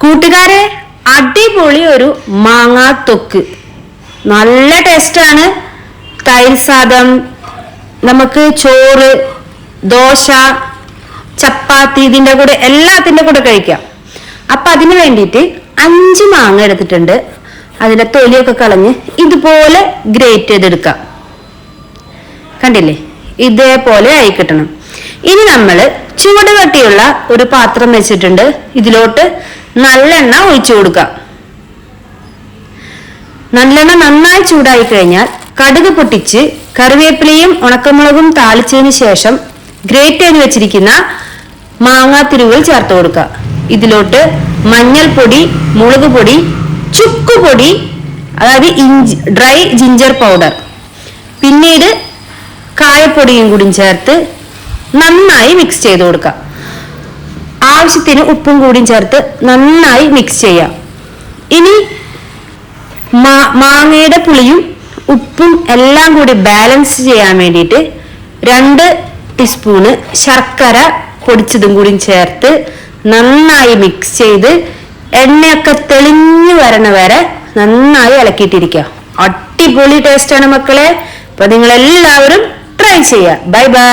കൂട്ടുകാരെ, അടിപൊളി ഒരു മാങ്ങാ തൊക്ക്, നല്ല ടേസ്റ്റാണ്. തൈര് സാദം, നമുക്ക് ചോറ്, ദോശ, ചപ്പാത്തി, ഇതിന്റെ കൂടെ എല്ലാത്തിന്റെ കൂടെ കഴിക്കാം. അപ്പൊ അതിന് വേണ്ടിയിട്ട് 5 മാങ്ങ എടുത്തിട്ടുണ്ട്. അതിന്റെ തൊലിയൊക്കെ കളഞ്ഞ് ഇതുപോലെ ഗ്രേറ്റ് ചെയ്തെടുക്കാം. കണ്ടില്ലേ, ഇതേപോലെ ആയി കിട്ടണം. ഇനി നമ്മൾ ചുവട് കട്ടിയുള്ള ഒരു പാത്രം വെച്ചിട്ടുണ്ട്. ഇതിലോട്ട് നല്ലെണ്ണ ഒഴിച്ചു കൊടുക്കാം. നല്ലെണ്ണ നന്നായി ചൂടായി കഴിഞ്ഞാൽ കടുക് പൊട്ടിച്ച് കറിവേപ്പിലയും ഉണക്കമുളകും താളിച്ചതിന് ശേഷം ഗ്രേറ്റ് ചെയ്ത് വെച്ചിരിക്കുന്ന മാങ്ങാത്തിരുകൾ ചേർത്ത് കൊടുക്കുക. ഇതിലോട്ട് മഞ്ഞൾപ്പൊടി, മുളക് പൊടി, ചുക്കുപൊടി, അതായത് ഡ്രൈ ജിഞ്ചർ പൗഡർ, പിന്നീട് കായപ്പൊടിയും കൂടി ചേർത്ത് നന്നായി മിക്സ് ചെയ്ത് കൊടുക്കാം. ആവശ്യത്തിന് ഉപ്പും കൂടി ചേർത്ത് നന്നായി മിക്സ് ചെയ്യാം. ഇനി മാങ്ങയുടെ പുളിയും ഉപ്പും എല്ലാം കൂടി ബാലൻസ് ചെയ്യാൻ വേണ്ടിയിട്ട് 2 ടീസ്പൂണ് ശർക്കര പൊടിച്ചതും കൂടി ചേർത്ത് നന്നായി മിക്സ് ചെയ്ത് എണ്ണയൊക്കെ തെളിഞ്ഞു വരണ വരെ നന്നായി ഇളക്കിയിട്ടിരിക്കുക. അടിപൊളി ടേസ്റ്റാണ് മക്കളെ. അപ്പൊ നിങ്ങൾ എല്ലാവരും ട്രൈ ചെയ്യുക. Bye bye.